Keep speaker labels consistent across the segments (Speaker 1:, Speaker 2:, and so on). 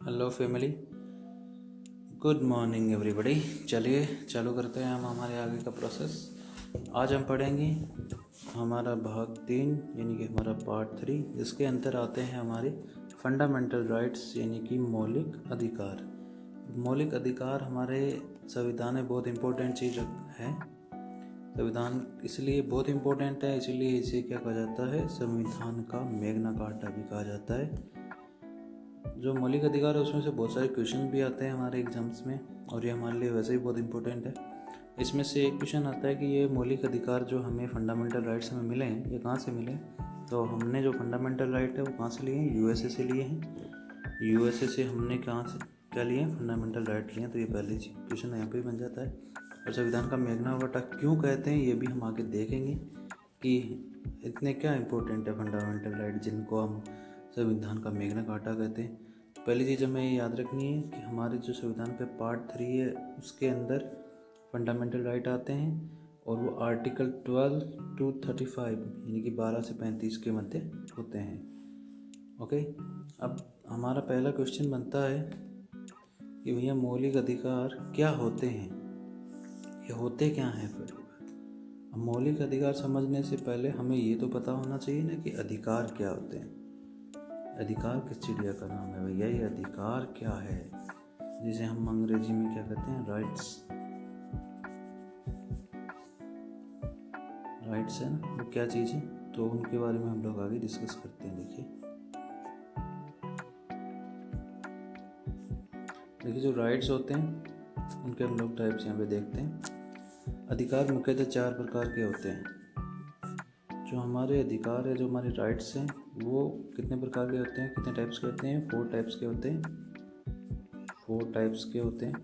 Speaker 1: Hello family, good morning everybody. चलिए चालू करते हैं हम हमारे आगे का प्रोसेस। आज हम पढ़ेंगे हमारा भाग 3 यानी कि हमारा पार्ट 3, जिसके अंदर आते हैं हमारे फंडामेंटल राइट्स यानी कि मौलिक अधिकार। मौलिक अधिकार हमारे संविधान में बहुत इम्पोर्टेंट चीज़ है। संविधान इसलिए बहुत इम्पोर्टेंट है, इसलिए इसे क्या कहा जाता है, संविधान का मैग्ना कार्टा भी कहा जाता है। जो मौलिक अधिकार है उसमें से बहुत सारे क्वेश्चन भी आते हैं हमारे एग्जाम्स में, और ये हमारे लिए वैसे ही बहुत इंपॉर्टेंट है। इसमें से एक क्वेश्चन आता है कि ये मौलिक अधिकार जो हमें फंडामेंटल राइट्स हमें मिले हैं, ये कहाँ से मिले। तो हमने जो फंडामेंटल राइट है वो कहाँ से लिए हैं, यूएसए से लिए हैं। यूएसए से हमने कहाँ से क्या लिए हैं, फंडामेंटल राइट लिए हैं। तो ये पहले क्वेश्चन यहाँ पे बन जाता है। और संविधान का मैग्ना कार्टा क्यों कहते हैं ये भी हम आगे देखेंगे कि इतने क्या इंपॉर्टेंट है फंडामेंटल राइट जिनको हम संविधान का मैग्ना कार्टा कहते हैं। पहली चीज़ हमें याद रखनी है कि हमारे जो संविधान पे पार्ट 3 है उसके अंदर फंडामेंटल राइट आते हैं, और वो आर्टिकल 12 to 35 यानी कि 12 से 35 के मध्य होते हैं। ओके, अब हमारा पहला क्वेश्चन बनता है कि भैया मौलिक अधिकार क्या होते हैं, ये होते क्या हैं। फिर अब मौलिक अधिकार समझने से पहले हमें ये तो पता होना चाहिए ना कि अधिकार क्या होते हैं। अधिकार किस चिड़िया का नाम है भैया, ये अधिकार क्या है, जिसे हम अंग्रेजी में क्या कहते हैं, राइट्स। राइट्स है ना, वो क्या चीज़ है, तो उनके बारे में हम लोग आगे डिस्कस करते हैं। देखिए जो राइट्स होते हैं उनके हम लोग टाइप्स यहाँ पे देखते हैं। अधिकार मुख्यतः 4 प्रकार के होते हैं। जो हमारे अधिकार है, जो हमारे राइट्स हैं, वो कितने प्रकार के होते हैं, कितने टाइप्स के होते हैं, 4 टाइप्स के होते हैं। 4 टाइप्स के होते हैं।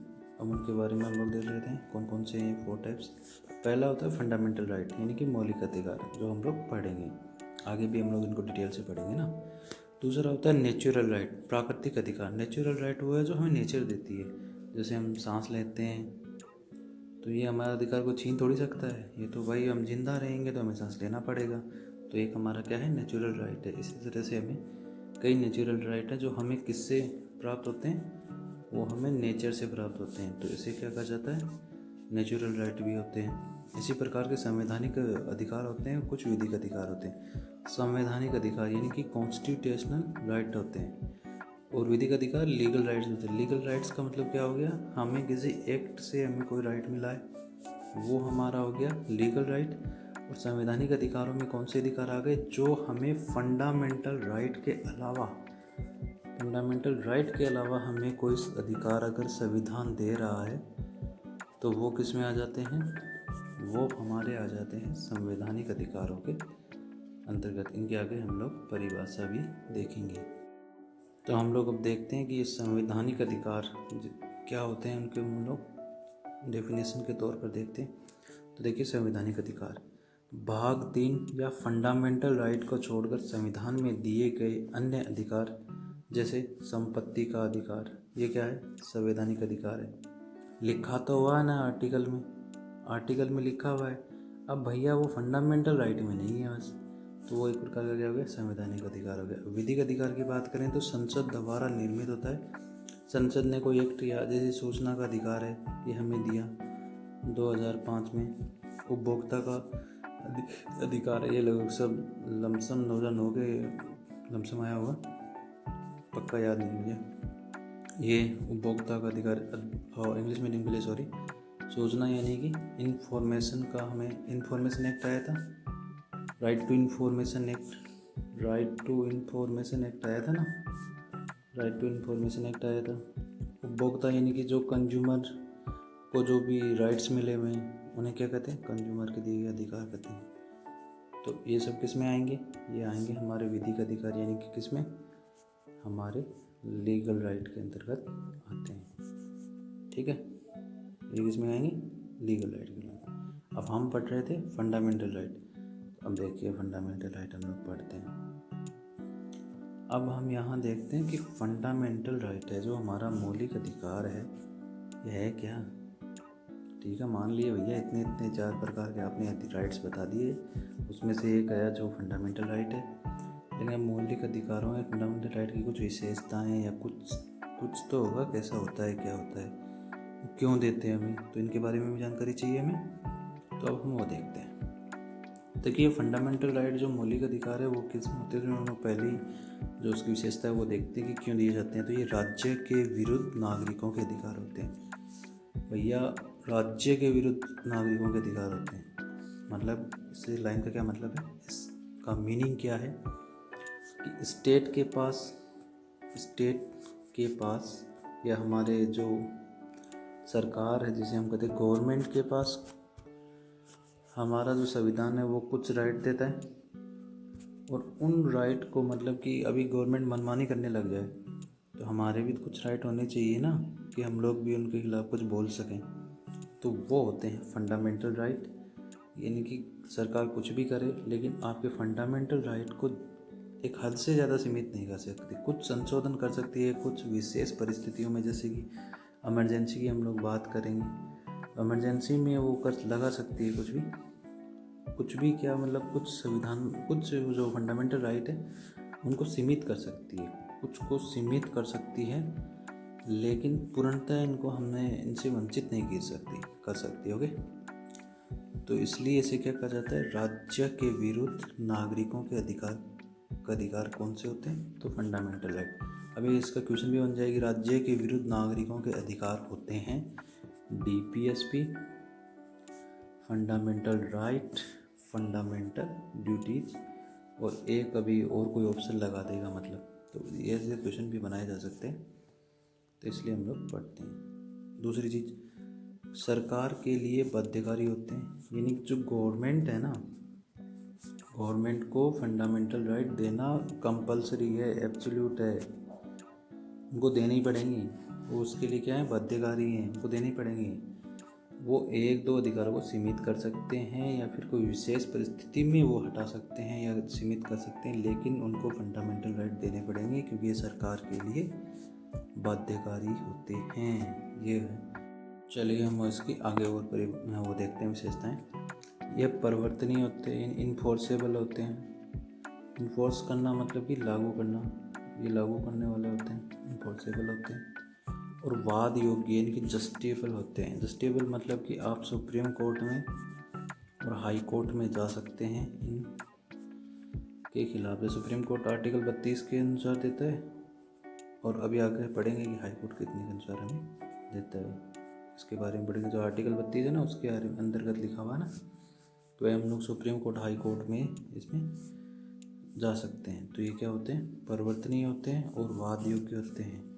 Speaker 1: अब उनके बारे में हम लोग देख लेते हैं कौन कौन से हैं 4 टाइप्स। पहला होता है फंडामेंटल राइट यानी कि मौलिक अधिकार, जो हम लोग पढ़ेंगे आगे भी, हम लोग इनको डिटेल से पढ़ेंगे ना। दूसरा होता है नेचुरल राइट, प्राकृतिक अधिकार। नेचुरल राइट वो है जो हमें नेचर देती है, जैसे हम सांस लेते हैं तो ये हमारा अधिकार को छीन थोड़ी सकता है, ये तो भाई हम जिंदा रहेंगे तो हमें सांस लेना पड़ेगा। तो एक हमारा क्या है, नेचुरल राइट है। इसी तरह से हमें कई नेचुरल राइट है जो हमें किससे प्राप्त होते हैं, वो हमें नेचर से प्राप्त होते हैं, तो इसे क्या कहा जाता है, नेचुरल राइट भी होते हैं। इसी प्रकार के संवैधानिक अधिकार होते हैं, कुछ विधिक अधिकार होते हैं। संवैधानिक अधिकार यानी कि कॉन्स्टिट्यूशनल राइट होते हैं, और विधिक अधिकार लीगल राइट्स होते हैं। लीगल राइट्स का मतलब क्या हो गया, हमें किसी एक्ट से हमें कोई राइट मिला है, वो हमारा हो गया लीगल राइट। और संवैधानिक अधिकारों में कौन से अधिकार आ गए, जो हमें फंडामेंटल राइट के अलावा, फंडामेंटल राइट के अलावा हमें कोई अधिकार अगर संविधान दे रहा है तो वो किस में आ जाते हैं, वो हमारे आ जाते हैं संवैधानिक अधिकारों के अंतर्गत। इनके आगे हम लोग परिभाषा भी देखेंगे। तो हम लोग अब देखते हैं कि ये संवैधानिक अधिकार क्या होते हैं, उनके हम लोग डेफिनेशन के तौर पर देखते हैं। तो देखिए संवैधानिक अधिकार, भाग 3 या फंडामेंटल राइट को छोड़कर संविधान में दिए गए अन्य अधिकार, जैसे संपत्ति का अधिकार, ये क्या है, संवैधानिक अधिकार है। लिखा तो हुआ है ना आर्टिकल में लिखा हुआ है। अब भैया वो फंडामेंटल राइट में नहीं है बस, तो वो एक प्रकार का क्या हो गया, संवैधानिक अधिकार हो गया। विधिक अधिकार की बात करें तो संसद द्वारा निर्मित होता है। संसद ने कोई एक्ट या जैसे सूचना का अधिकार है, ये हमें दिया 2005 में। उपभोक्ता का अधिकार है, ये लोग सब लमसम 2009 के लमसम आया होगा, पक्का याद नहीं मुझे। ये उपभोक्ता का अधिकार, इंग्लिश मीडियम के लिए सॉरी, सूचना यानी कि इन्फॉर्मेशन का, हमें इन्फॉर्मेशन एक्ट आया था, right to information act, right to information act आया था ना, राइट टू इन्फॉर्मेशन एक्ट आया था। उपभोक्ता यानी कि जो कंज्यूमर को जो भी राइट्स मिले हुए हैं उन्हें क्या कहते हैं, कंज्यूमर के दिए गए अधिकार कहते हैं। तो ये सब किस में आएंगे, ये आएंगे हमारे विधिक अधिकार यानी कि किस में, हमारे लीगल राइट के अंतर्गत आते हैं। ठीक है, ये किस में आएंगे, लीगल राइट के अंतर्गत। अब हम पढ़ रहे थे फंडामेंटल राइट, अब देखिए फंडामेंटल राइट हम लोग पढ़ते हैं। अब हम यहाँ देखते हैं कि फंडामेंटल राइट है जो हमारा मौलिक अधिकार है, यह है क्या। ठीक है, मान लिए भैया इतने 4 प्रकार के आपने राइट्स बता दिए, उसमें से एक आया जो फंडामेंटल राइट है। लेकिन मौलिक अधिकारों में फंडामेंटल राइट की कुछ विशेषताएँ या कुछ कुछ तो होगा, कैसा होता है, क्या होता है, क्यों देते हैं हमें, तो इनके बारे में भी जानकारी चाहिए हमें। तो अब हम वो देखते हैं। देखिए फंडामेंटल राइट जो मौलिक अधिकार है वो किस में होते हैं, तो हम पहली जो उसकी विशेषता है वो देखते हैं कि क्यों दिए जाते हैं। तो ये राज्य के विरुद्ध नागरिकों के अधिकार होते हैं। भैया राज्य के विरुद्ध नागरिकों के अधिकार होते हैं, मतलब इस लाइन का क्या मतलब है, इसका मीनिंग क्या है कि स्टेट के पास या हमारे जो सरकार है जिसे हम कहते हैं गवर्नमेंट के पास हमारा जो संविधान है वो कुछ राइट देता है, और उन राइट को मतलब कि अभी गवर्नमेंट मनमानी करने लग जाए तो हमारे भी कुछ राइट होने चाहिए ना, कि हम लोग भी उनके खिलाफ कुछ बोल सकें। तो वो होते हैं फंडामेंटल राइट। यानी कि सरकार कुछ भी करे लेकिन आपके फंडामेंटल राइट को एक हद से ज़्यादा सीमित नहीं कर सकती, कुछ संशोधन कर सकती है कुछ विशेष परिस्थितियों में। जैसे कि इमरजेंसी की हम लोग बात करेंगे, इमरजेंसी में वो कर लगा सकती है कुछ भी क्या मतलब कुछ संविधान कुछ जो फंडामेंटल राइट है उनको सीमित कर सकती है, कुछ को सीमित कर सकती है, लेकिन पूर्णतः इनसे वंचित नहीं कर सकती। ओके, तो इसलिए इसे क्या कहा जाता है, राज्य के विरुद्ध नागरिकों के अधिकार कौन से होते हैं, तो फंडामेंटल राइट। अभी इसका क्वेश्चन भी बन जाएगी, राज्य के विरुद्ध नागरिकों के अधिकार होते हैं DPSP, fundamental right, fundamental duties, और एक अभी और कोई ऑप्शन लगा देगा मतलब, तो ये ऐसे क्वेश्चन भी बनाए जा सकते हैं, तो इसलिए हम लोग पढ़ते हैं। दूसरी चीज़, सरकार के लिए बाध्यकारी होते हैं, यानी जो गवर्नमेंट है ना, गवर्नमेंट को फंडामेंटल राइट देना कंपलसरी है, एब्सोल्यूट है, उनको देनी पड़ेंगी। वो उसके लिए क्या है, बाध्यकारी हैं, उनको देनी पड़ेंगी। वो एक दो अधिकारों को सीमित कर सकते हैं या फिर कोई विशेष परिस्थिति में वो हटा सकते हैं या सीमित कर सकते हैं, लेकिन उनको फंडामेंटल राइट देने पड़ेंगे क्योंकि ये सरकार के लिए बाध्यकारी होते हैं। ये है। चलिए हम इसकी आगे और वो देखते हैं विशेषताएं। ये परिवर्तनीय होते हैं, इन्फोर्सेबल होते हैं। इन्फोर्स करना मतलब कि लागू करना, ये लागू करने वाले होते हैं, इन्फोर्सेबल होते हैं। और वाद योग्य यानी कि जस्टिफेबल होते हैं। जस्टिफेबल मतलब कि आप सुप्रीम कोर्ट में और हाई कोर्ट में जा सकते हैं इन के खिलाफ। सुप्रीम कोर्ट आर्टिकल 32 के अनुसार देता है, और अभी आगे पढ़ेंगे कि हाई कोर्ट कितने के अनुसार हमें देता है, इसके बारे में पढ़ेंगे। जो आर्टिकल 32 है ना उसके अंतर्गत लिखा हुआ है ना, तो हम लोग सुप्रीम कोर्ट हाई कोर्ट में इसमें जा सकते हैं। तो ये क्या होते हैं, परिवर्तनीय होते हैं और वाद योग्य होते हैं।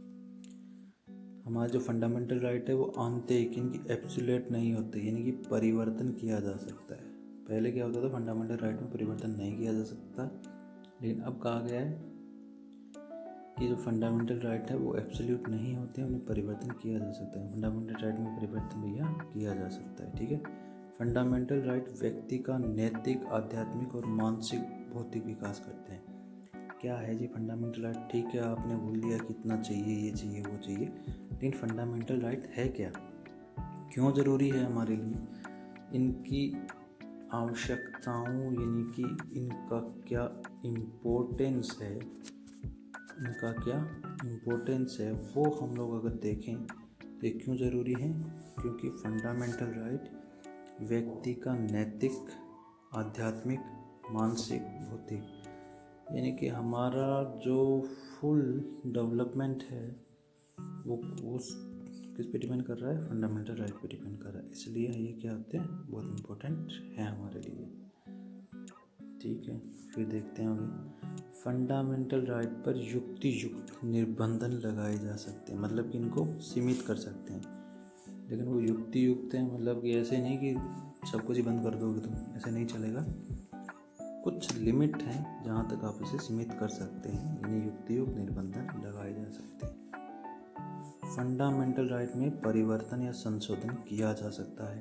Speaker 1: हमारा जो फंडामेंटल राइट है वो आंतरिक यानी कि एब्सोल्यूट नहीं होते, यानी कि परिवर्तन किया जा सकता है। पहले क्या होता था, फंडामेंटल राइट में परिवर्तन नहीं किया जा सकता, लेकिन अब कहा गया है कि जो फंडामेंटल राइट है वो एब्सोल्यूट नहीं होते हैं, उन्हें परिवर्तन किया जा सकता है। फंडामेंटल राइट में परिवर्तन भैया किया जा सकता है, ठीक है। फंडामेंटल राइट व्यक्ति का नैतिक, आध्यात्मिक और मानसिक भौतिक विकास करते हैं। क्या है जी फंडामेंटल राइट, ठीक है आपने बोल दिया कितना चाहिए, ये चाहिए वो चाहिए, लेकिन फंडामेंटल राइट है क्या, क्यों ज़रूरी है हमारे लिए, इनकी आवश्यकताओं यानी कि इनका क्या इम्पोर्टेंस है, वो हम लोग अगर देखें तो क्यों ज़रूरी है, क्योंकि फंडामेंटल राइट व्यक्ति का नैतिक, आध्यात्मिक, मानसिक, भौतिक यानी कि हमारा जो फुल डेवलपमेंट है वो उस किस पे डिपेंड कर रहा है, फंडामेंटल राइट पे डिपेंड कर रहा है। इसलिए ये क्या होते हैं, बहुत इम्पोर्टेंट है हमारे लिए, ठीक है। फिर देखते हैं आगे, फंडामेंटल राइट पर युक्त निर्बंधन लगाए जा सकते हैं, मतलब कि इनको सीमित कर सकते हैं, लेकिन वो युक्त हैं, मतलब कि ऐसे नहीं कि सब कुछ ही बंद कर दोगे तुम, ऐसे नहीं चलेगा। कुछ लिमिट है जहाँ तक आप इसे सीमित कर सकते हैं, यानी युक्त निर्बंधन लगाए जा सकते हैं। फंडामेंटल राइट में परिवर्तन या संशोधन किया जा सकता है,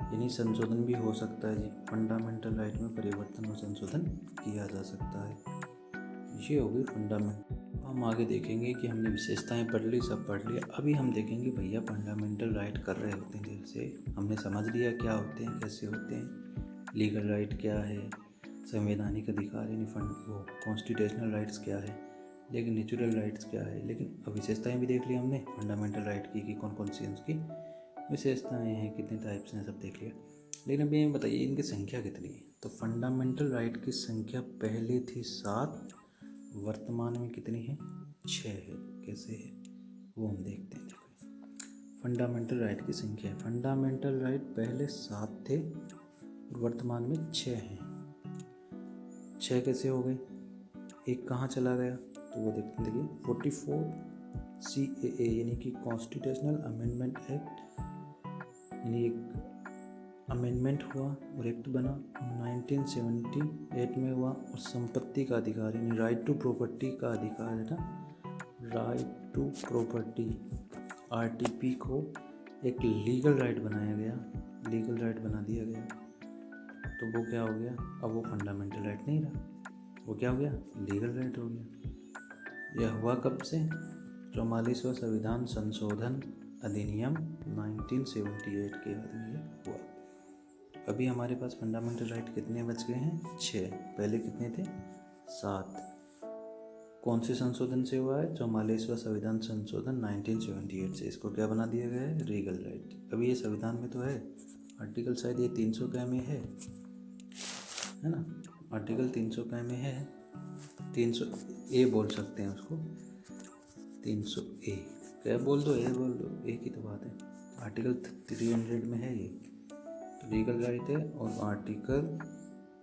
Speaker 1: यानी संशोधन भी हो सकता है जी, फंडामेंटल राइट में परिवर्तन और संशोधन किया जा सकता है। ये होगी फंडामेंटल। हम आगे देखेंगे कि हमने विशेषताएं पढ़ ली, सब पढ़ लिया। अभी हम देखेंगे भैया फंडामेंटल राइट कर रहे होते हैं, देर से हमने समझ लिया क्या होते हैं, कैसे होते हैं, लीगल राइट क्या है, संवैधानिक अधिकार यानी वो कॉन्स्टिट्यूशनल राइट्स क्या है, लेकिन नेचुरल राइट्स क्या है, लेकिन अब विशेषताएँ भी देख ली हमने फंडामेंटल राइट की कि कौन कौन सी उसकी विशेषताएँ हैं, कितने टाइप्स हैं, सब देख लिया। लेकिन अभी ये बताइए इनकी संख्या कितनी है। तो फंडामेंटल राइट की संख्या पहले थी 7, वर्तमान में कितनी है, 6 है। कैसे है वो हम देखते हैं। देखो फंडामेंटल राइट की संख्या है, फंडामेंटल राइट पहले 7 थे और वर्तमान में 6 हैं। 6 कैसे हो गए, एक कहाँ चला गया, तो वो देखते हैं। देखिए 44 CAA यानी कि कॉन्स्टिट्यूशनल अमेंडमेंट एक्ट, यानी एक अमेंडमेंट हुआ और एक्ट बना 1978 में हुआ। और संपत्ति का अधिकार यानी राइट टू प्रॉपर्टी का अधिकार है ना, राइट टू प्रॉपर्टी RTP को एक लीगल राइट बनाया गया, लीगल राइट बना दिया गया। तो वो क्या हो गया, अब वो फंडामेंटल राइट नहीं रहा, वो क्या हो गया, लीगल राइट हो गया। यह हुआ कब से, 44वां संविधान संशोधन अधिनियम 1978 के बाद में ये हुआ। अभी हमारे पास फंडामेंटल राइट कितने बच गए हैं, 6। पहले कितने थे, 7। कौन से संशोधन से हुआ है, 44वां संविधान संशोधन 1978 से। इसको क्या बना दिया गया है, लीगल राइट। अभी ये संविधान में तो है, आर्टिकल शायद ये 300 का में है ना, आर्टिकल 300 का में है, 300A बोल सकते हैं उसको, 300A क्या बोल दो, ए बोल दो, एक ही तो बात है। आर्टिकल 300 में है ये, तो लीगल राइट है, और आर्टिकल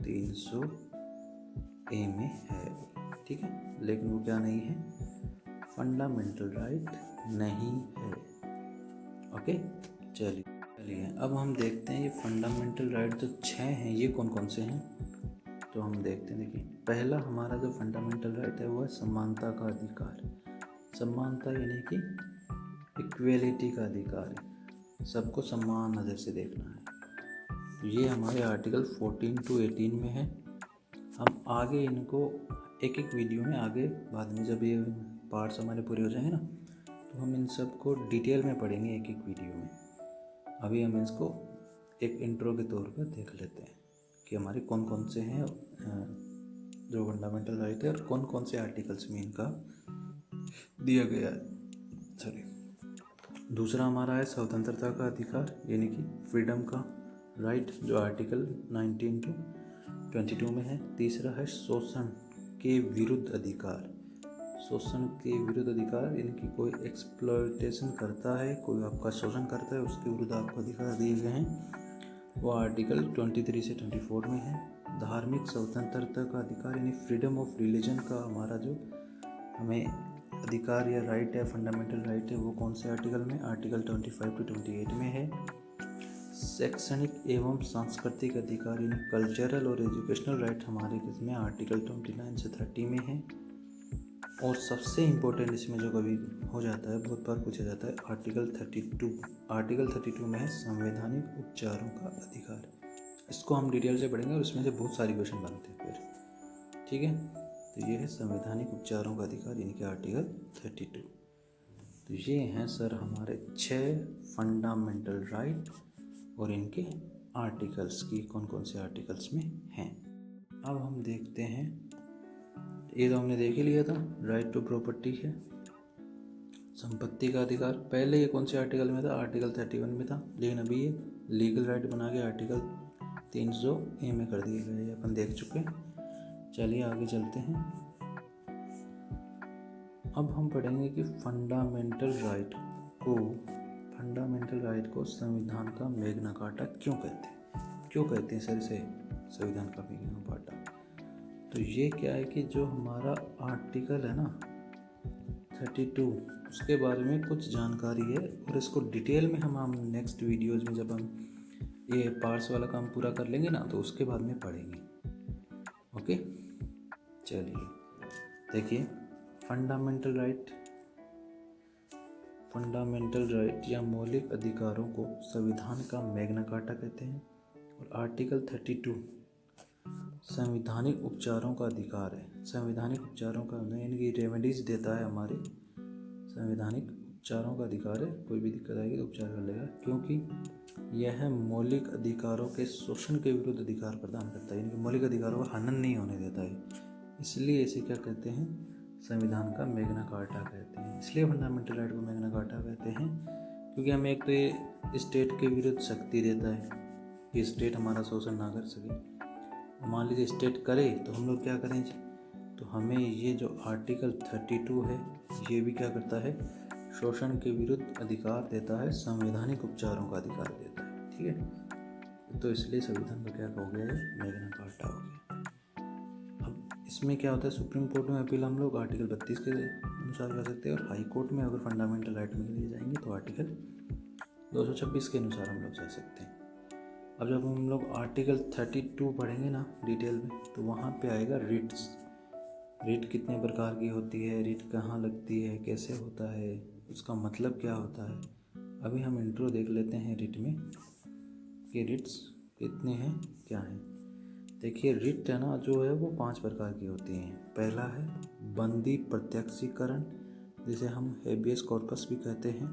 Speaker 1: 300A में है, ठीक है। लेकिन वो क्या नहीं है, फंडामेंटल राइट नहीं है। ओके, चलिए अब हम देखते हैं ये फंडामेंटल राइट जो 6 हैं ये कौन कौन से हैं। तो हम देखते हैं। देखिए पहला हमारा जो फंडामेंटल राइट है वो है समानता का अधिकार। समानता यानी कि इक्वेलिटी का अधिकार है, सबको समान नज़र से देखना है। तो ये हमारे आर्टिकल 14 to 18 में है। हम आगे इनको एक एक वीडियो में आगे बाद में जब ये पार्ट्स हमारे पूरे हो जाएंगे ना, तो हम इन सब को डिटेल में पढ़ेंगे एक एक वीडियो में। अभी हम इसको एक इंट्रो के तौर पर देख लेते हैं कि हमारे कौन कौन से हैं जो फंडामेंटल राइट है और कौन कौन से आर्टिकल्स में इनका दिया गया है। सॉरी, दूसरा हमारा है स्वतंत्रता का अधिकार यानी कि फ्रीडम का राइट, जो आर्टिकल 19 to 22 में है। तीसरा है शोषण के विरुद्ध अधिकार। शोषण के विरुद्ध अधिकार यानी कि कोई एक्सप्लॉयटेशन करता है, कोई आपका शोषण करता है, उसके विरुद्ध आपको अधिकार दिए गए हैं, वो आर्टिकल 23 से 24 में है। धार्मिक स्वतंत्रता का अधिकार यानी फ्रीडम ऑफ रिलीजन का हमारा जो हमें अधिकार या राइट है, फंडामेंटल राइट है, वो कौन से आर्टिकल में, आर्टिकल 25 to 28 में है। शैक्षणिक एवं सांस्कृतिक अधिकार यानी कल्चरल और एजुकेशनल राइट हमारे किसमें, आर्टिकल 29 से 30 में है। और सबसे इम्पोर्टेंट इसमें जो कभी हो जाता है, बहुत बार पूछा जाता है, आर्टिकल 32 में है संवैधानिक उपचारों का अधिकार। इसको हम डिटेल से पढ़ेंगे और इसमें से बहुत सारी क्वेश्चन बनते हैं फिर, ठीक है। तो ये है संवैधानिक उपचारों का अधिकार यानी कि आर्टिकल 32। तो ये हैं सर हमारे 6 फंडामेंटल राइट और इनके आर्टिकल्स की कौन कौन से आर्टिकल्स में हैं। अब हम देखते हैं, ये तो हमने देख ही लिया था, राइट टू प्रॉपर्टी है, संपत्ति का अधिकार। पहले ये कौन से आर्टिकल में था, आर्टिकल 31 में था, लेकिन अभी ये लीगल राइट बना के आर्टिकल 300A में कर दिया गया, ये अपन देख चुके हैं। चलिए आगे चलते हैं। अब हम पढ़ेंगे कि फंडामेंटल राइट को संविधान का मैग्ना कार्टा क्यों कहते हैं सर इसे संविधान का मैग्ना कार्टा। तो ये क्या है कि जो हमारा आर्टिकल है ना 32, उसके बारे में कुछ जानकारी है और इसको डिटेल में हम नेक्स्ट वीडियोज़ में जब हम ये पार्ट्स वाला काम पूरा कर लेंगे ना, तो उसके बाद में पढ़ेंगे। ओके, चलिए देखिए फंडामेंटल राइट या मौलिक अधिकारों को संविधान का मैग्ना कार्टा कहते हैं। और आर्टिकल 32 संवैधानिक उपचारों का अधिकार है। संवैधानिक उपचारों का यानी कि रेमेडीज देता है, हमारे संवैधानिक उपचारों का अधिकार है। कोई भी दिक्कत आएगी तो उपचार कर लेगा, क्योंकि यह मौलिक अधिकारों के शोषण के विरुद्ध अधिकार प्रदान करता है, यानी कि मौलिक अधिकारों का हनन नहीं होने देता है। इसलिए इसे क्या कहते हैं, संविधान का मैग्ना कार्टा कहते हैं। इसलिए फंडामेंटल राइट को मैग्ना कार्टा कहते हैं क्योंकि हमें एक तो ये स्टेट के विरुद्ध शक्ति देता है कि स्टेट हमारा शोषण ना कर सके। मान लीजिए स्टेट करे तो हम लोग क्या करें, तो हमें ये जो आर्टिकल 32 है ये भी क्या करता है, शोषण के विरुद्ध अधिकार देता है, संवैधानिक उपचारों का अधिकार देता है। ठीक है, तो इसलिए संविधान का क्या हो गया है, मैग्ना कार्टा हो गया। अब इसमें क्या होता है, सुप्रीम कोर्ट में अपील हम लोग आर्टिकल 32 के अनुसार कर सकते हैं और हाई कोर्ट में अगर फंडामेंटल राइट में लिए जाएंगे तो आर्टिकल 226 के अनुसार हम लोग जा सकते हैं। अब जब हम लोग आर्टिकल 32 पढ़ेंगे ना डिटेल में, तो वहाँ पे आएगा रिट्स। रिट कितने प्रकार की होती है, रिट कहाँ लगती है, कैसे होता है, उसका मतलब क्या होता है। अभी हम इंट्रो देख लेते हैं रिट में कि रिट्स कितने हैं, क्या हैं। देखिए रिट है ना जो है वो 5 प्रकार की होती हैं। पहला है बंदी प्रत्यक्षीकरण, जिसे हम हेबियस कॉर्पस भी कहते हैं।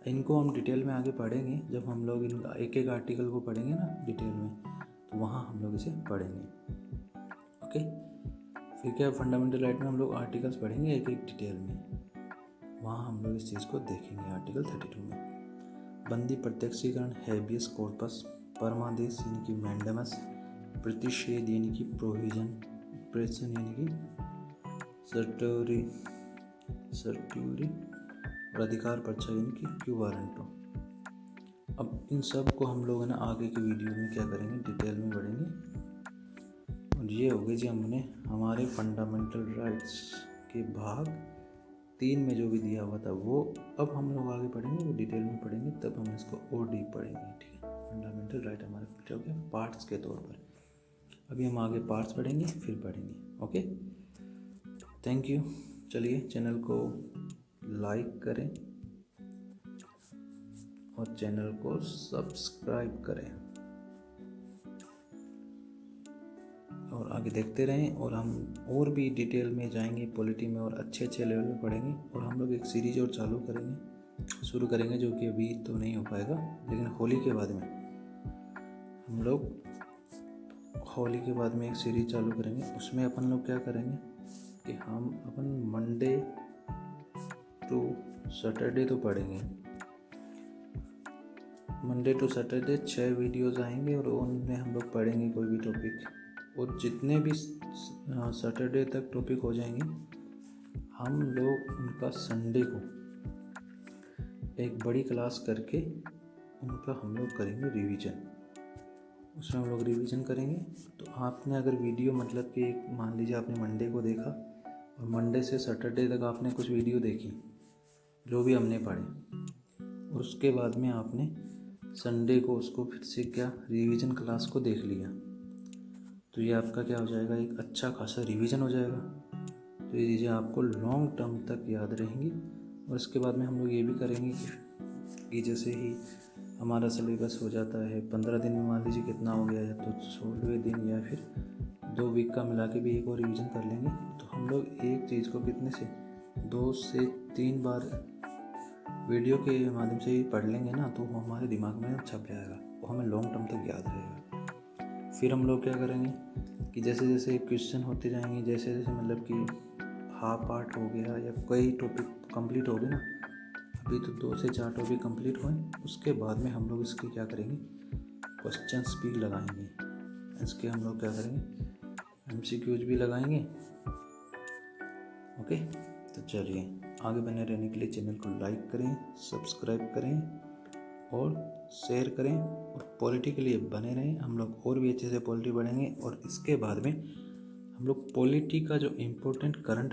Speaker 1: इनको हम डिटेल में आगे पढ़ेंगे जब हम लोग इन एक एक आर्टिकल को पढ़ेंगे ना डिटेल में, तो वहाँ हम लोग इसे पढ़ेंगे। ओके, फिर क्या फंडामेंटल राइट में हम लोग आर्टिकल्स पढ़ेंगे एक एक डिटेल में, वहाँ हम लोग इस चीज़ को देखेंगे। आर्टिकल 32 में बंदी प्रत्यक्षीकरण, हेबियस कॉर्पस, परमादेश यानी कि मैंडेमस, प्रतिषेध यानी कि प्रोविजन, प्रेशन यानी कि सर्ट्यूरी और अधिकार पर्चा यानी कि क्यू वारंटो। अब इन सब को हम लोग ना आगे के वीडियो में क्या करेंगे, डिटेल में पढ़ेंगे। और ये हो गई जी हमने हमारे फंडामेंटल राइट्स के भाग 3 में जो भी दिया हुआ था वो। अब हम लोग आगे पढ़ेंगे, वो डिटेल में पढ़ेंगे, तब हम इसको और डीप पढ़ेंगे। ठीक है, फंडामेंटल राइट हमारे फिर हो गया पार्ट्स के तौर पर। अभी हम आगे पार्ट्स पढ़ेंगे फिर पढ़ेंगे। Okay, thank you. चलिए चैनल को लाइक करें और चैनल को सब्सक्राइब करें और आगे देखते रहें। और हम और भी डिटेल में जाएंगे पॉलिटी में और अच्छे अच्छे लेवल में पढ़ेंगे। और हम लोग एक सीरीज और शुरू करेंगे जो कि अभी तो नहीं हो पाएगा, लेकिन होली के बाद में हम लोग होली के बाद में एक सीरीज चालू करेंगे। उसमें अपन लोग क्या करेंगे कि हम अपन मंडे टू सैटरडे तो पढ़ेंगे। मंडे टू सैटरडे 6 वीडियोस आएंगे और उनमें हम लोग पढ़ेंगे कोई भी टॉपिक। और जितने भी सैटरडे तक टॉपिक हो जाएंगे हम लोग उनका संडे को एक बड़ी क्लास करके उनका हम लोग करेंगे रिवीजन। उसमें हम लोग रिवीजन करेंगे। तो आपने अगर वीडियो मतलब कि मान लीजिए आपने मंडे को देखा और मंडे से सैटरडे तक आपने कुछ वीडियो देखी जो भी हमने पढ़े, और उसके बाद में आपने संडे को उसको फिर से क्या रिवीजन क्लास को देख लिया, तो ये आपका क्या हो जाएगा, एक अच्छा खासा रिवीजन हो जाएगा। तो ये चीज़ें आपको लॉन्ग टर्म तक याद रहेंगी। और इसके बाद में हम लोग ये भी करेंगे कि जैसे ही हमारा सिलेबस हो जाता है 15 दिन में, मान लीजिए कितना हो गया है, तो 16वें दिन या फिर 2 वीक का मिला के भी एक और रिवीजन कर लेंगे। तो हम लोग एक चीज़ को कितने से 2 से 3 बार वीडियो के माध्यम से ही पढ़ लेंगे ना, तो वो हमारे दिमाग में छप जाएगा, वो हमें लॉन्ग टर्म तक याद रहेगा। फिर हम लोग क्या करेंगे कि जैसे जैसे क्वेश्चन होते जाएंगे, जैसे जैसे मतलब कि हाफ पार्ट हो गया या कई टॉपिक कंप्लीट हो गए ना, अभी तो 2 से 4 टॉपिक कंप्लीट हुए, उसके बाद में हम लोग इसके क्या करेंगे, क्वेश्चंस भी लगाएंगे। इसके हम लोग क्या करेंगे, MCQs भी लगाएंगे। ओके, तो चलिए आगे बने रहने के लिए चैनल को लाइक करें, सब्सक्राइब करें और शेयर करें और पॉलिटी के लिए बने रहें। हम लोग और भी अच्छे से पॉलिटी पढ़ेंगे और इसके बाद में हम लोग पॉलिटी का जो इम्पोर्टेंट करंट